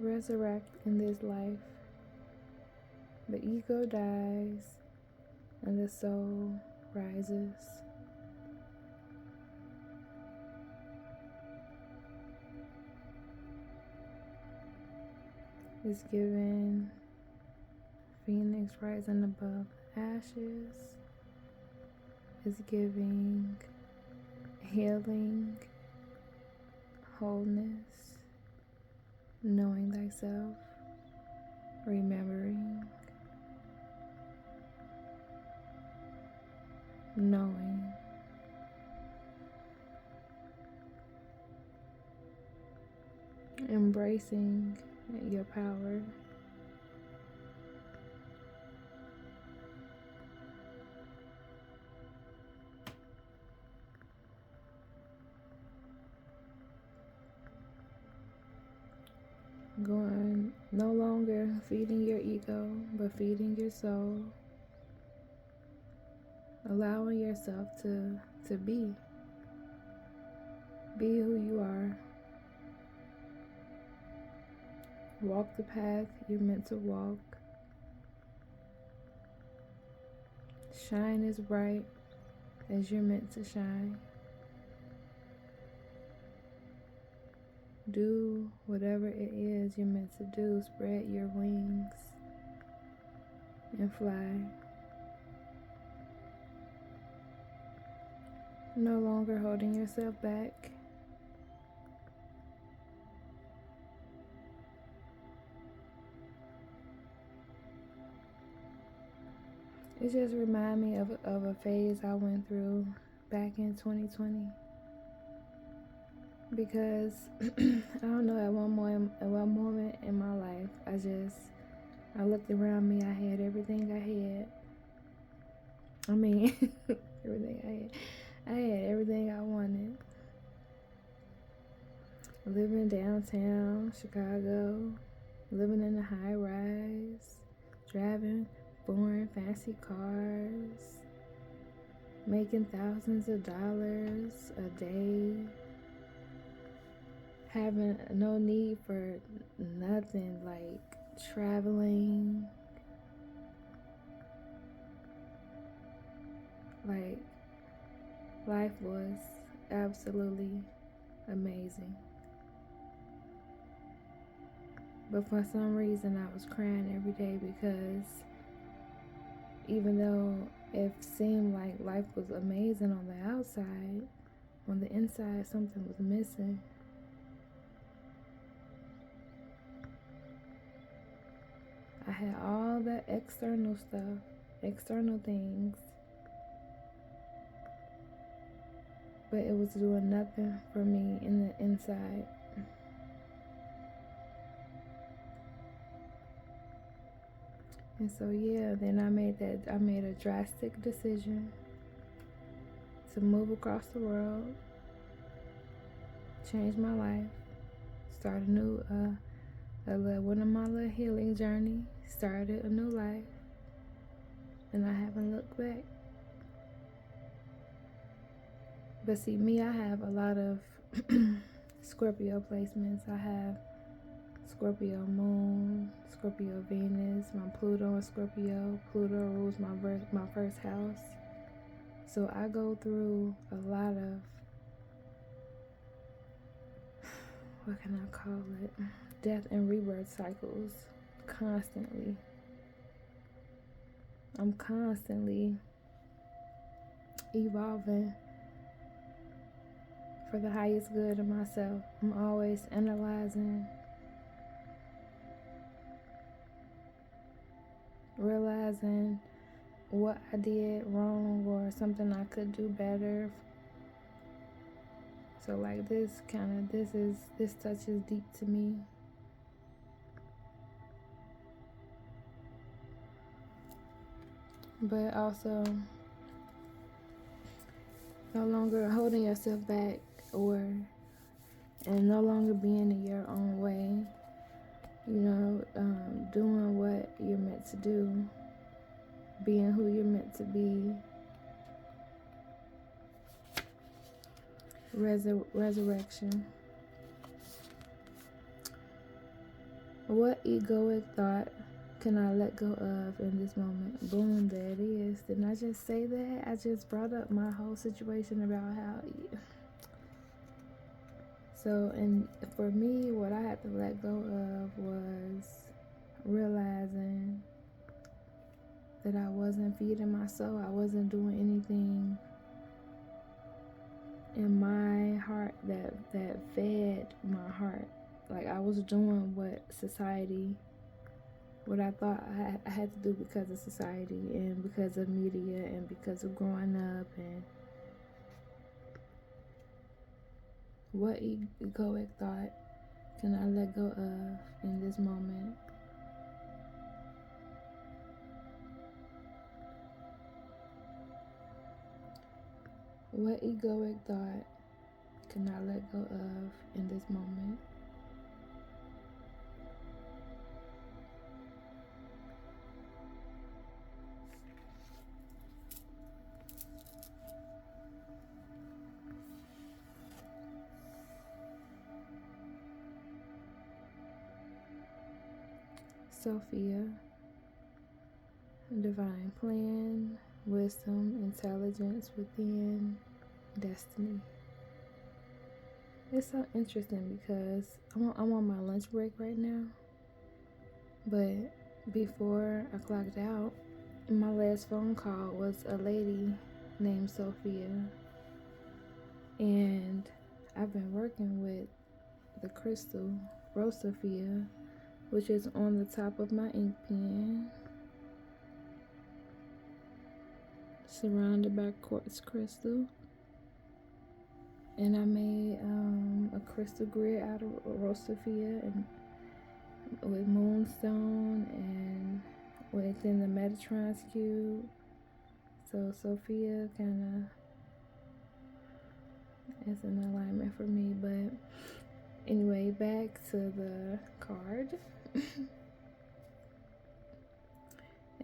resurrect in this life. The ego dies and the soul rises. It's given Phoenix rising above ashes. It's giving healing, wholeness, knowing thyself, remembering, knowing, embracing your power. Going no longer feeding your ego, but feeding your soul. Allowing yourself to be. Be who you are. Walk the path you're meant to walk. Shine as bright as you're meant to shine. Do whatever it is you're meant to do. Spread your wings and fly. No longer holding yourself back. It just reminds me of a phase I went through back in 2020. Because I don't know, at one moment in my life, I looked around me. I had everything I had. I mean, everything I had. I had everything I wanted. Living downtown Chicago, living in a high rise, driving foreign fancy cars, making thousands of dollars a day, having no need for nothing, like traveling, like life was absolutely amazing. But for some reason I was crying every day, because even though it seemed like life was amazing on the outside, on the inside something was missing. I had all that external stuff, external things, but it was doing nothing for me in the inside. And so then I made a drastic decision to move across the world, change my life, start a new one of my little healing journey, started a new life, and I haven't looked back. But see, me, I have a lot of Scorpio placements. I have Scorpio moon, Scorpio Venus, my Pluto in Scorpio. Pluto rules my first house. So I go through a lot of, what can I call it? Death and rebirth cycles constantly. I'm constantly evolving for the highest good of myself. I'm always analyzing, realizing what I did wrong or something I could do better. So like this touches deep to me. But also no longer holding yourself back and no longer being in your own way. Doing what you're meant to do, being who you're meant to be. Resurrection. What egoic thought can I let go of in this moment? Boom, there it is. Didn't I just say that? I just brought up my whole situation about how. So, and for me, what I had to let go of was realizing that I wasn't feeding my soul. I wasn't doing anything in my heart that fed my heart. Like, I was doing what I thought I had to do because of society and because of media and because of growing up. And what egoic thought can I let go of in this moment? What egoic thought can I let go of in this moment? Sophia, divine plan, wisdom, intelligence within, destiny. It's so interesting because I'm on my lunch break right now, but before I clocked out, my last phone call was a lady named Sophia, and I've been working with the crystal Rose Sophia, which is on the top of my ink pen, surrounded by quartz crystal. And I made a crystal grid out of Rose Sophia and with moonstone and within the Metatron's cube. So Sophia kind of is an alignment for me. But anyway, back to the card.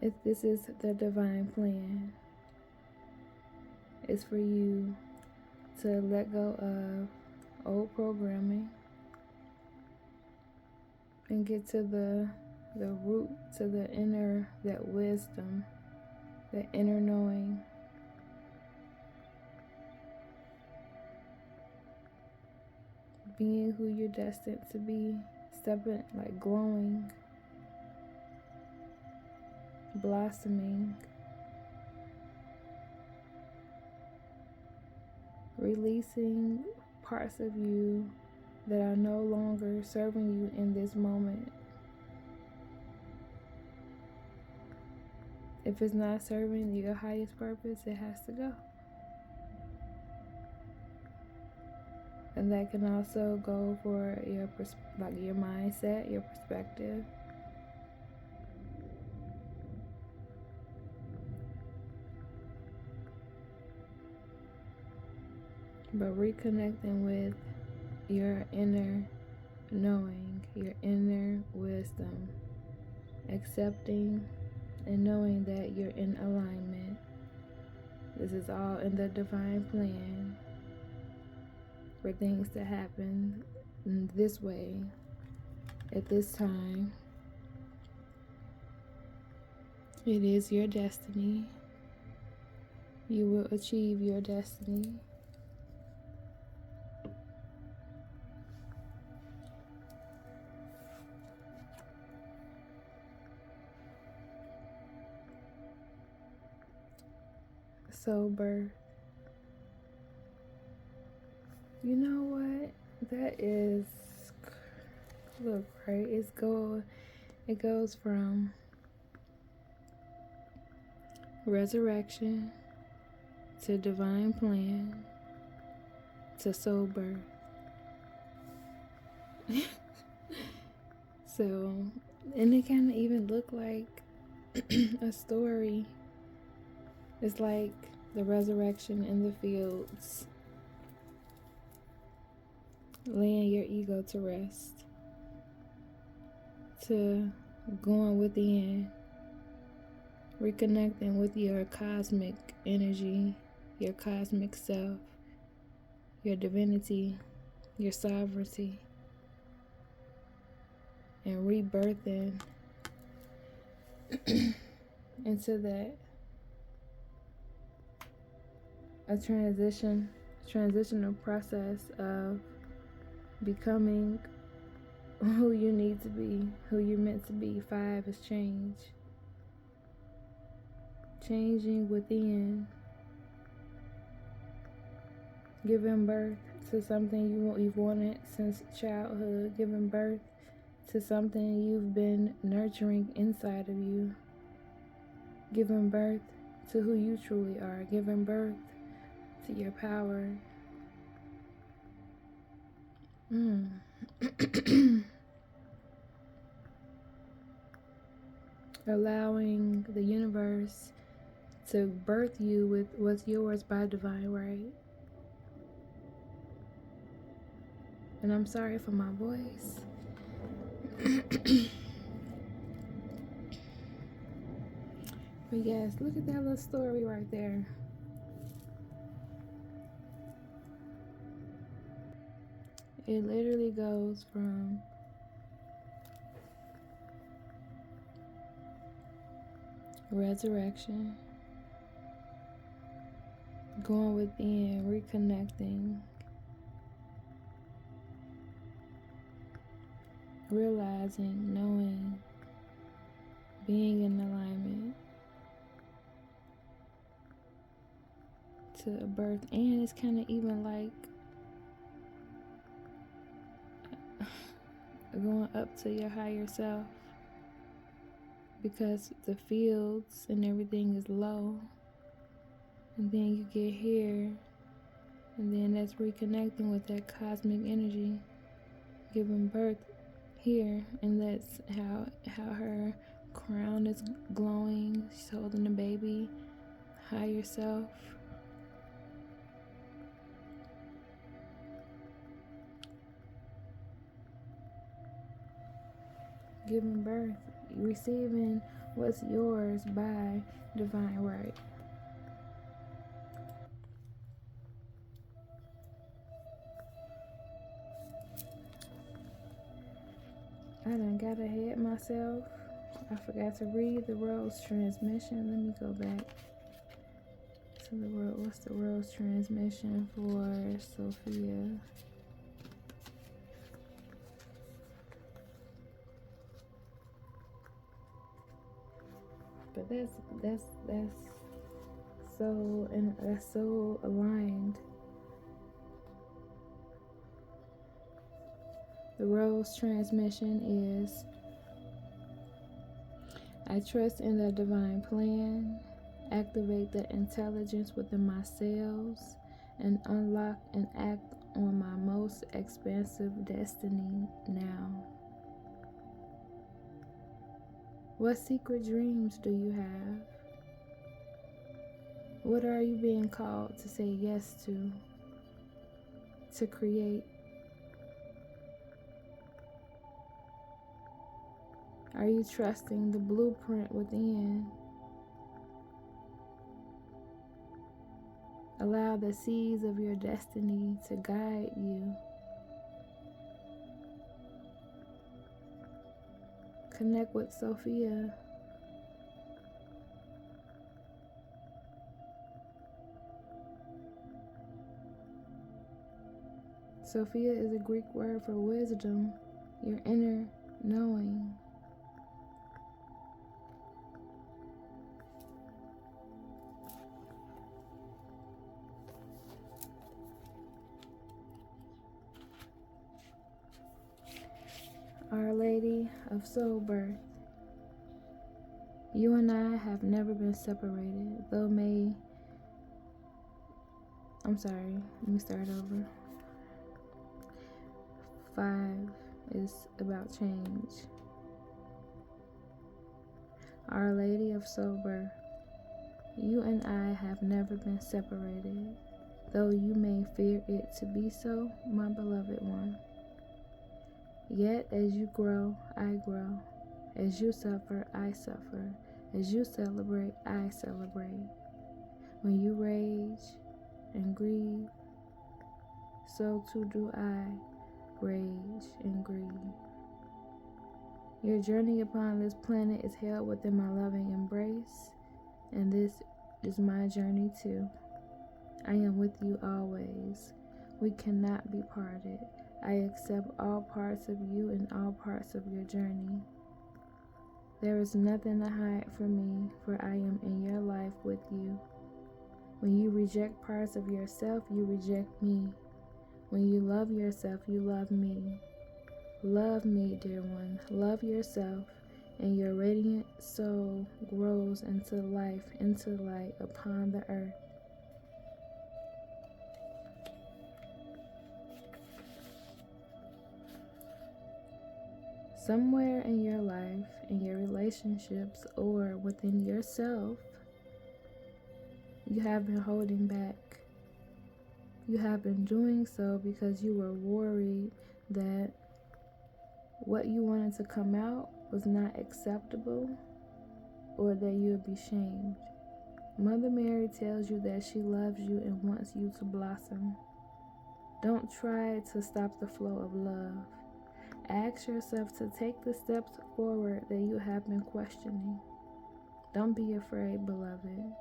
If this is the divine plan, it's for you to let go of old programming and get to the root, to the inner, that wisdom, that inner knowing. Being who you're destined to be, stepping, like glowing, blossoming, releasing parts of you that are no longer serving you in this moment. If it's not serving your highest purpose, it has to go. And that can also go for your your mindset, your perspective. But reconnecting with your inner knowing, your inner wisdom, accepting and knowing that you're in alignment. This is all in the divine plan for things to happen in this way at this time. It is your destiny. You will achieve your destiny. Sober. You know what? That is, look, right? It goes from resurrection to divine plan to sober. So, and it kind of even look like a story. It's like the resurrection in the fields, laying your ego to rest, to going within, reconnecting with your cosmic energy, your cosmic self, your divinity, your sovereignty, and rebirthing into that a transitional process of becoming who you need to be, who you're meant to be. 5 is change. Changing within. Giving birth to something you've wanted since childhood. Giving birth to something you've been nurturing inside of you. Giving birth to who you truly are. Giving birth to your power. Allowing the universe to birth you with what's yours by divine right. And I'm sorry for my voice. But yes, look at that little story right there. It literally goes from resurrection, going within, reconnecting, realizing, knowing, being in alignment, to a birth. And it's kind of even like going up to your higher self, because the fields and everything is low, and then you get here, and then that's reconnecting with that cosmic energy, giving birth here. And that's how her crown is glowing. She's holding the baby, higher self. Giving birth, receiving what's yours by divine right. I done got ahead myself. I forgot to read the Rose transmission. Let me go back to the world. What's the Rose transmission for Sophia? But that's so, and that's so aligned. The Rose transmission is: I trust in the divine plan, activate the intelligence within my selves, and unlock and act on my most expansive destiny now. What secret dreams do you have? What are you being called to say yes to create? Are you trusting the blueprint within? Allow the seeds of your destiny to guide you. Connect with Sophia. Sophia is a Greek word for wisdom, your inner knowing. Our Lady of Soul Birth. You and I have never been separated, though let me start over. 5 is about change. Our Lady of Soul Birth. You and I have never been separated, though you may fear it to be so, my beloved one. Yet as you grow, I grow. As you suffer, I suffer. As you celebrate, I celebrate. When you rage and grieve, so too do I rage and grieve. Your journey upon this planet is held within my loving embrace, and this is my journey too. I am with you always. We cannot be parted. I accept all parts of you and all parts of your journey. There is nothing to hide from me, for I am in your life with you. When you reject parts of yourself, you reject me. When you love yourself, you love me. Love me, dear one. Love yourself, and your radiant soul grows into life, into light upon the earth. Somewhere in your life, in your relationships, or within yourself, you have been holding back. You have been doing so because you were worried that what you wanted to come out was not acceptable, or that you would be shamed. Mother Mary tells you that she loves you and wants you to blossom. Don't try to stop the flow of love. Ask yourself to take the steps forward that you have been questioning. Don't be afraid, beloved.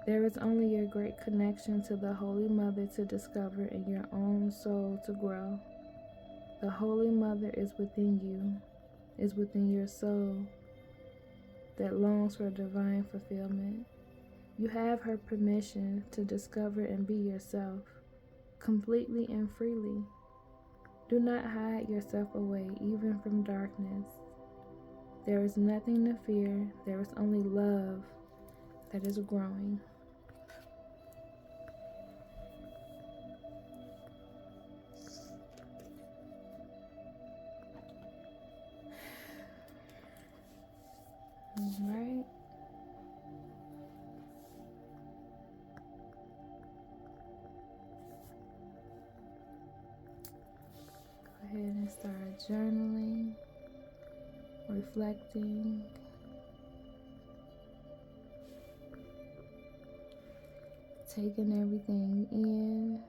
There is only your great connection to the Holy Mother to discover and your own soul to grow. The Holy Mother is within you, is within your soul that longs for divine fulfillment. You have her permission to discover and be yourself, completely and freely. Do not hide yourself away, even from darkness. There is nothing to fear. There is only love that is growing. All right. Go ahead and start journaling, reflecting, taking everything in.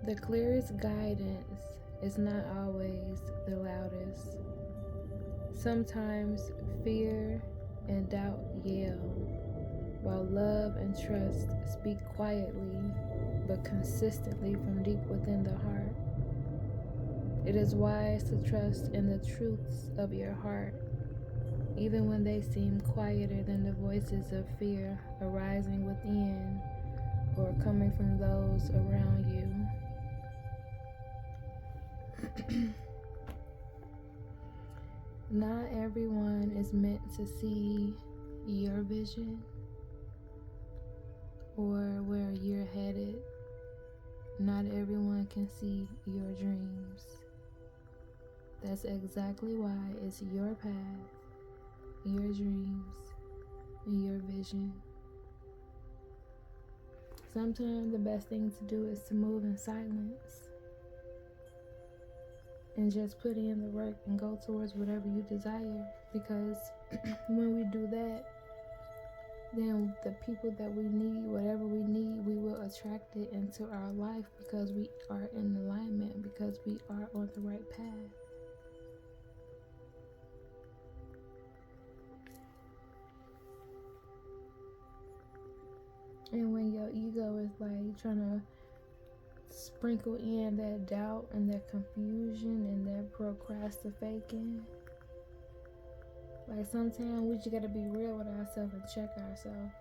The clearest guidance is not always the loudest. Sometimes fear and doubt yell, while love and trust speak quietly but consistently from deep within the heart. It is wise to trust in the truths of your heart, even when they seem quieter than the voices of fear arising within or coming from those around you. Not everyone is meant to see your vision or where you're headed. Not everyone can see your dreams. That's exactly why it's your path, your dreams, and your vision. Sometimes the best thing to do is to move in silence and just put in the work and go towards whatever you desire. Because when we do that, then the people that we need, whatever we need, we will attract it into our life because we are in alignment, because we are on the right path. And when your ego is like trying to sprinkle in that doubt and that confusion and that procrastinating, like sometimes we just gotta be real with ourselves and check ourselves.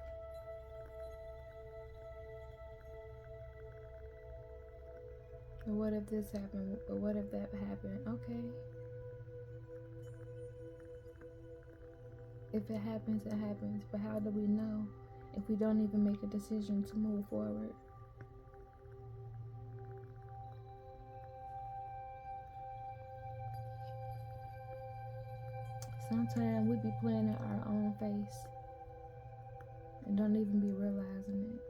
But what if this happened? But what if that happened? Okay. If it happens, it happens. But how do we know if we don't even make a decision to move forward? Sometimes we be playing in our own face and don't even be realizing it.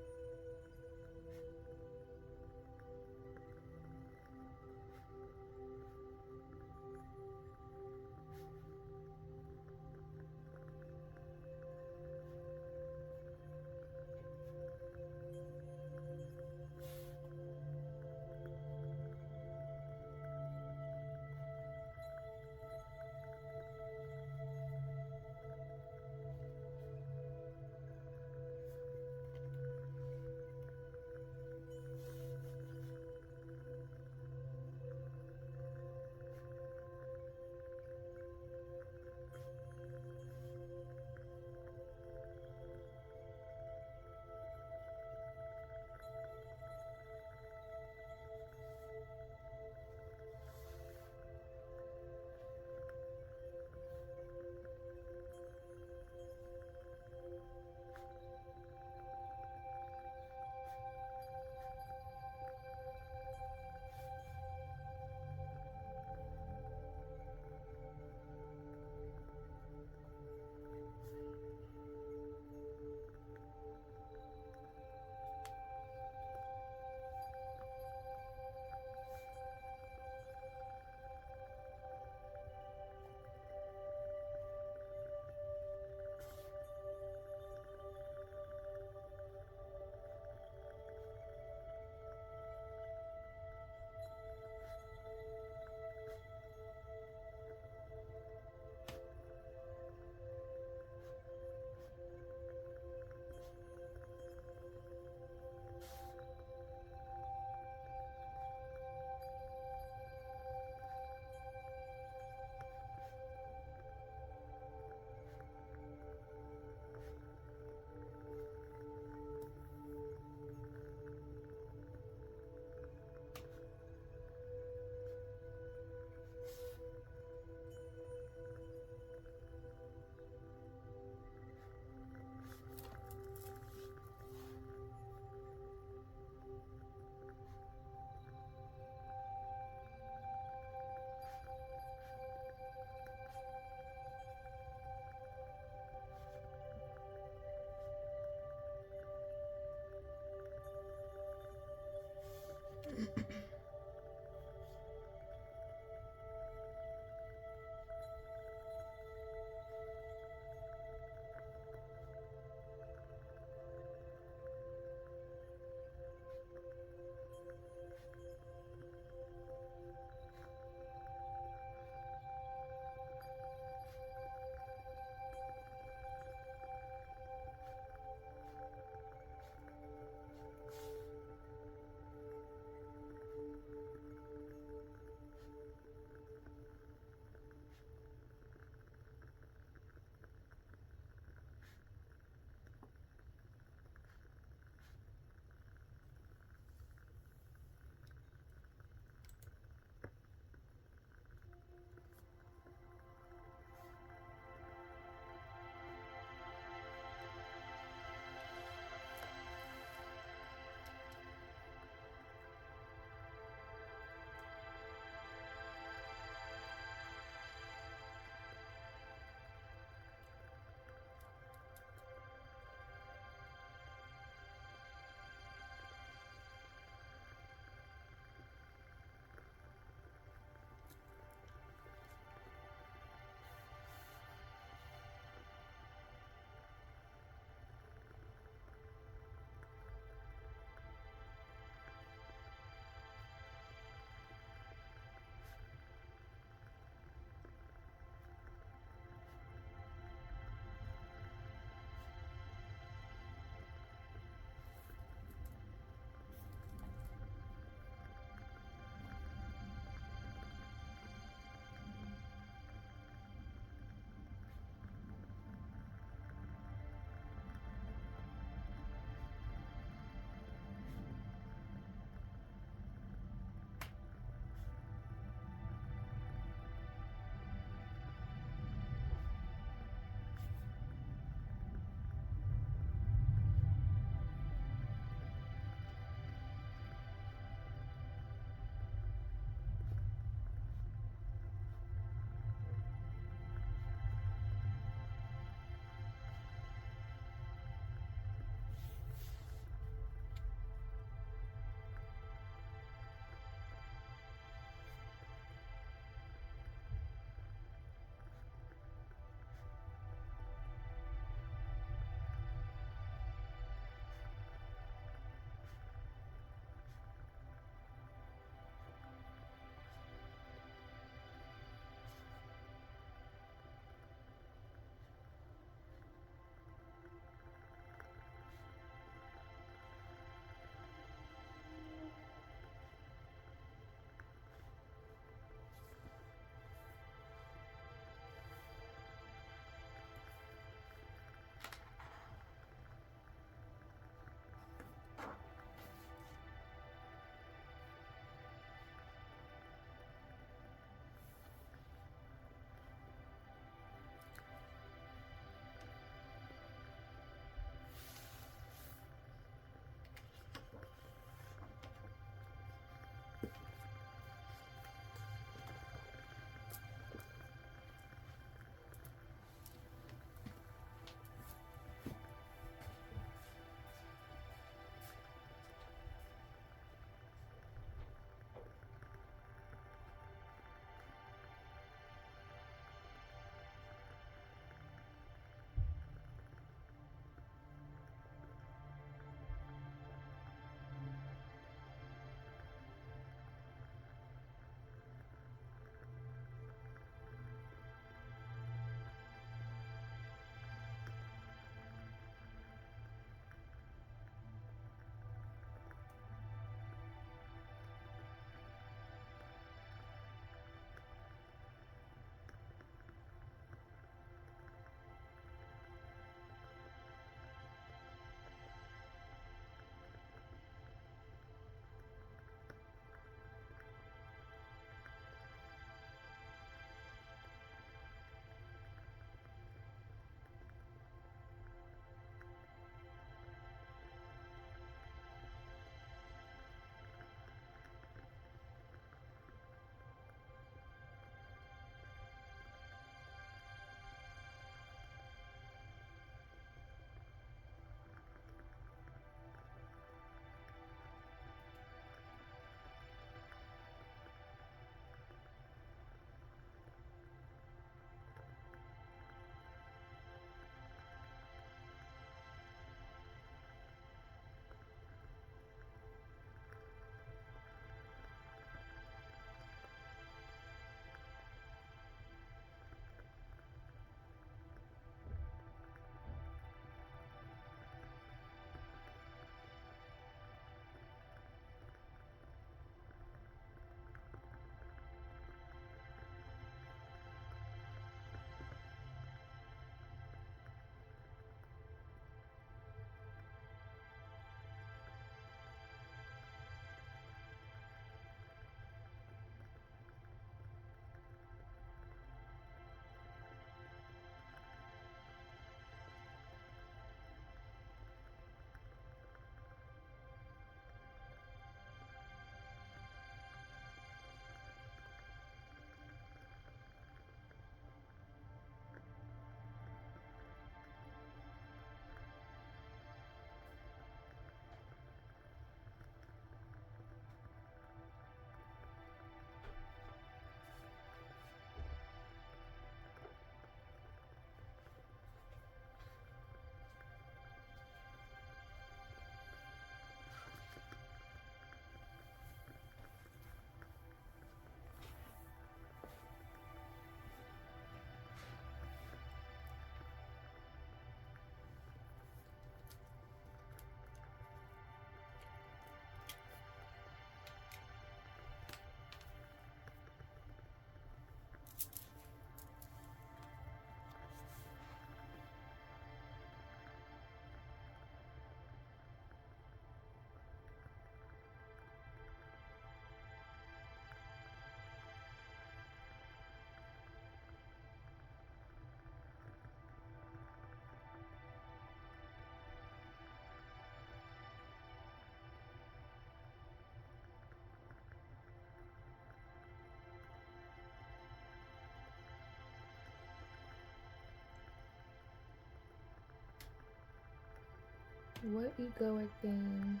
What egoic thing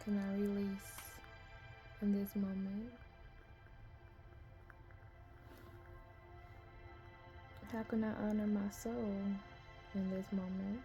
can I release in this moment? How can I honor my soul in this moment?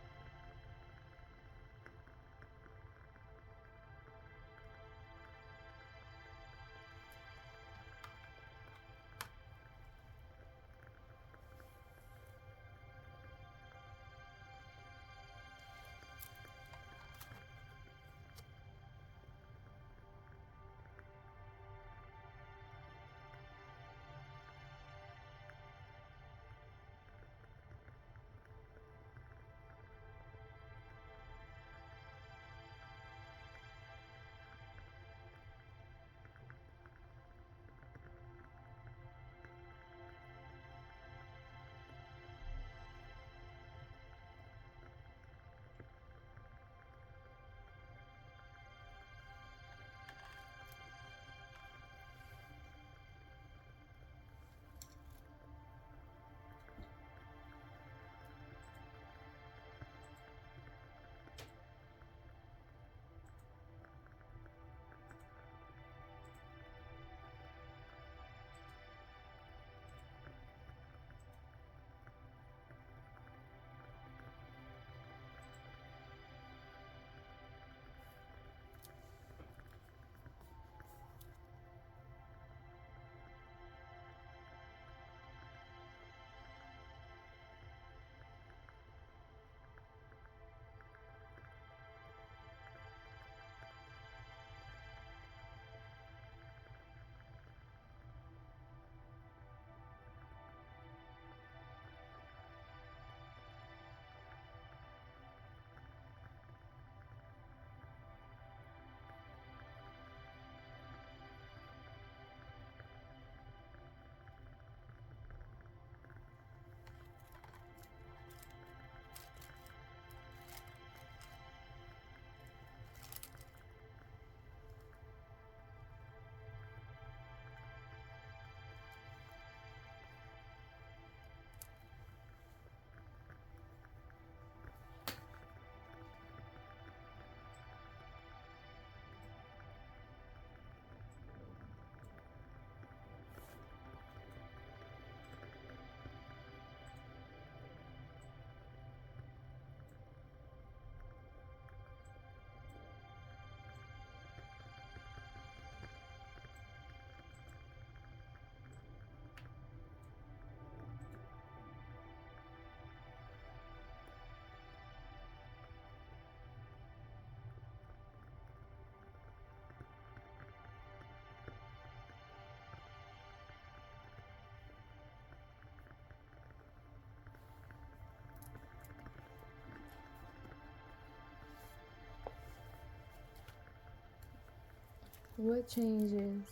What changes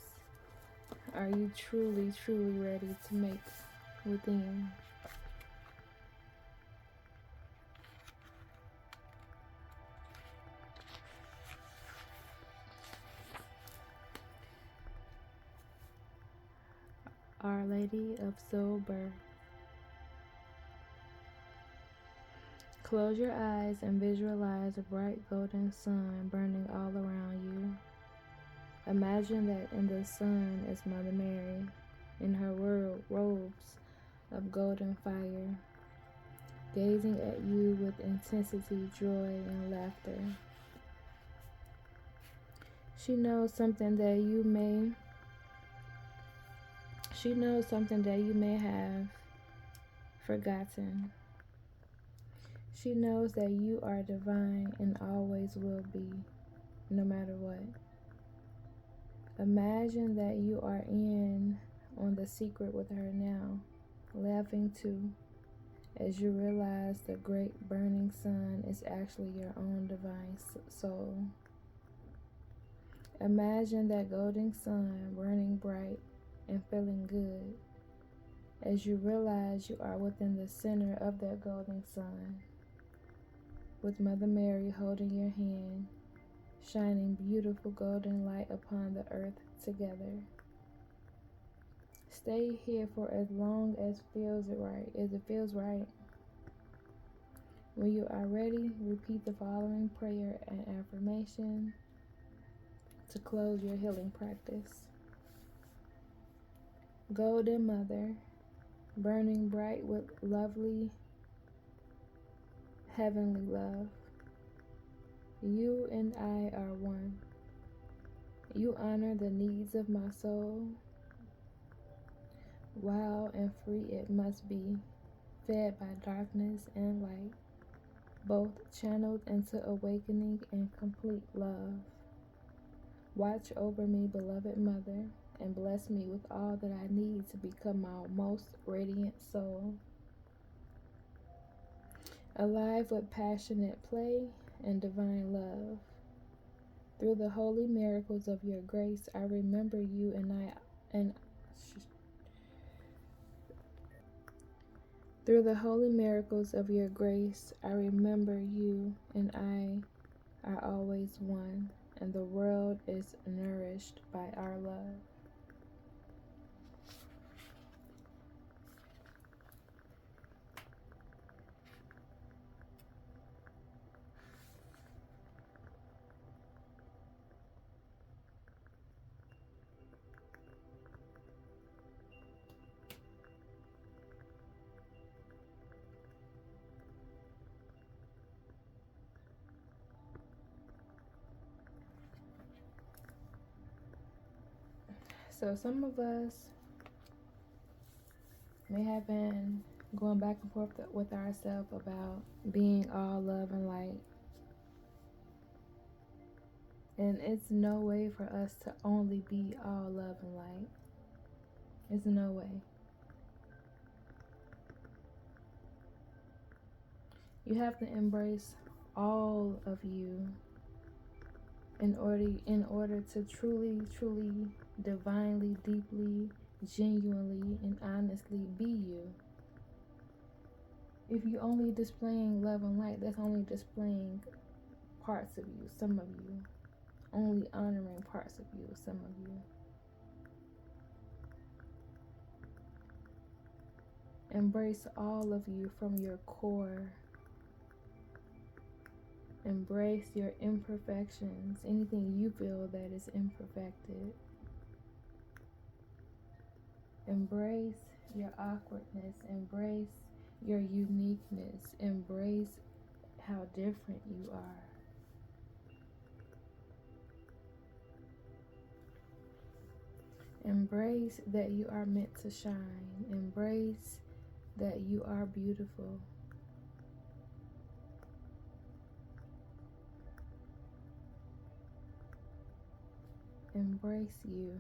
are you truly, truly ready to make within? Our Lady of Soul Birth. Close your eyes and visualize a bright golden sun burning all around you. Imagine that in the sun is Mother Mary in her robes of golden fire, gazing at you with intensity, joy, and laughter. She knows something that you may have forgotten. She knows that you are divine and always will be, no matter what. Imagine that you are in on the secret with her now, laughing too, as you realize the great burning sun is actually your own divine soul. Imagine that golden sun burning bright and feeling good, as you realize you are within the center of that golden sun, with Mother Mary holding your hand, shining beautiful golden light upon the earth together. Stay here for as long as it feels right. When you are ready, repeat the following prayer and affirmation to close your healing practice. Golden Mother, burning bright with lovely, heavenly love, you and I are one. You honor the needs of my soul. Wild and free it must be, fed by darkness and light, both channeled into awakening and complete love. Watch over me, beloved Mother, and bless me with all that I need to become my most radiant soul. Alive with passionate play and divine love. Through the holy miracles of your grace, I remember you Through the holy miracles of your grace, I remember you and I are always one, and the world is nourished by our love. So some of us may have been going back and forth with ourselves about being all love and light. And it's no way for us to only be all love and light. It's no way. You have to embrace all of you in order to truly, divinely, deeply, genuinely, and honestly be you. If you only displaying love and light, that's only displaying parts of you, some of you. Only honoring parts of you, some of you. Embrace all of you from your core. Embrace your imperfections, anything you feel that is imperfected. Embrace your awkwardness. Embrace your uniqueness. Embrace how different you are. Embrace that you are meant to shine. Embrace that you are beautiful. Embrace you.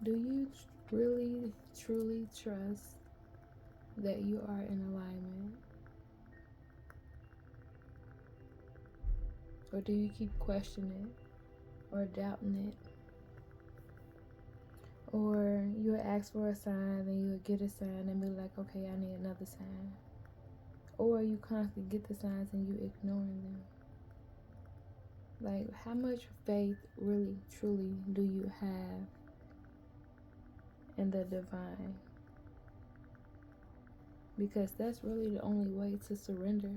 Do you really, truly trust that you are in alignment? Or do you keep questioning it or doubting it? Or you would ask for a sign and you would get a sign and be like, okay, I need another sign. Or you constantly get the signs and you ignoring them. Like, how much faith really, truly do you have in the divine? Because that's really the only way to surrender.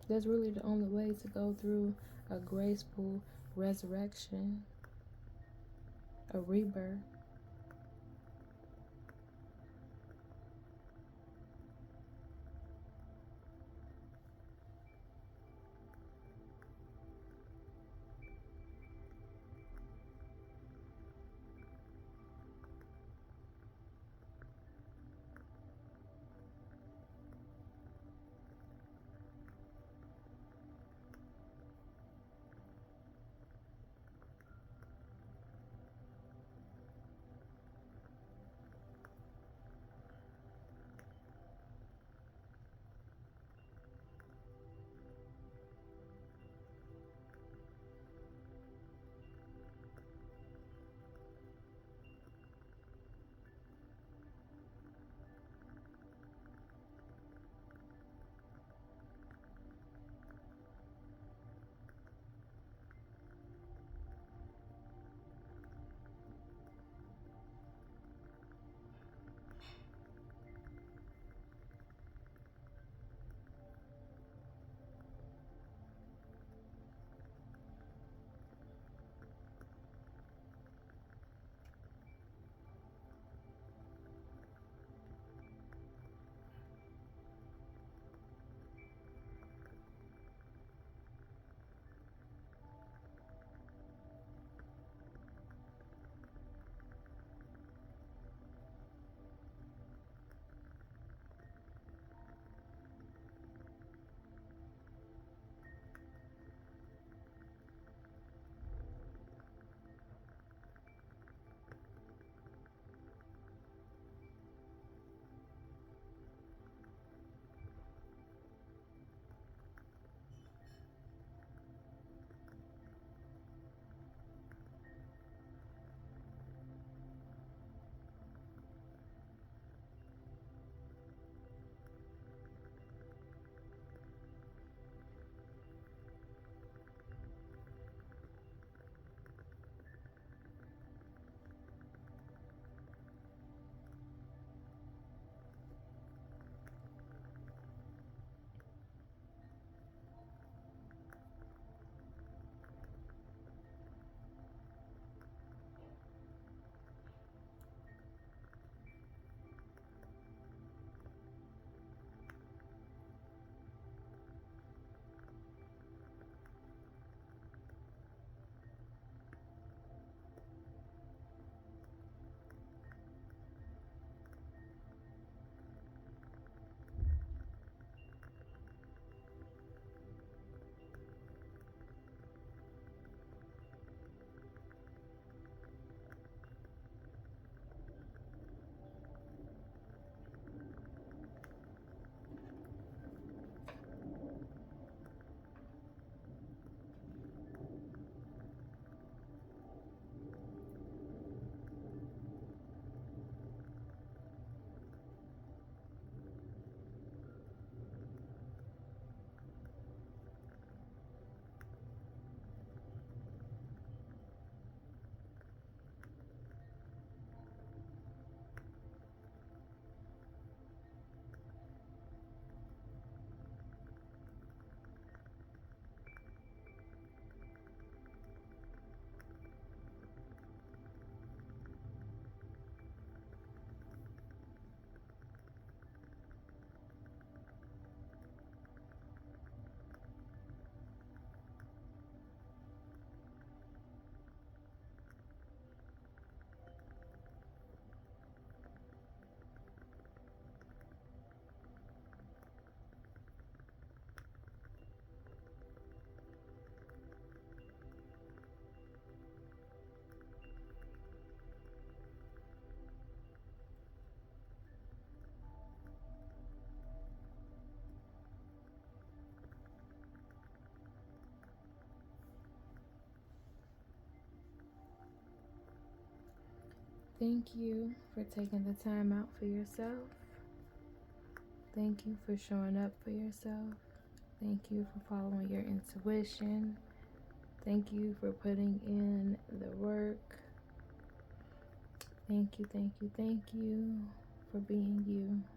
That's really the only way to go through a graceful resurrection, a rebirth. Thank you for taking the time out for yourself. Thank you for showing up for yourself. Thank you for following your intuition. Thank you for putting in the work. Thank you, thank you, thank you for being you.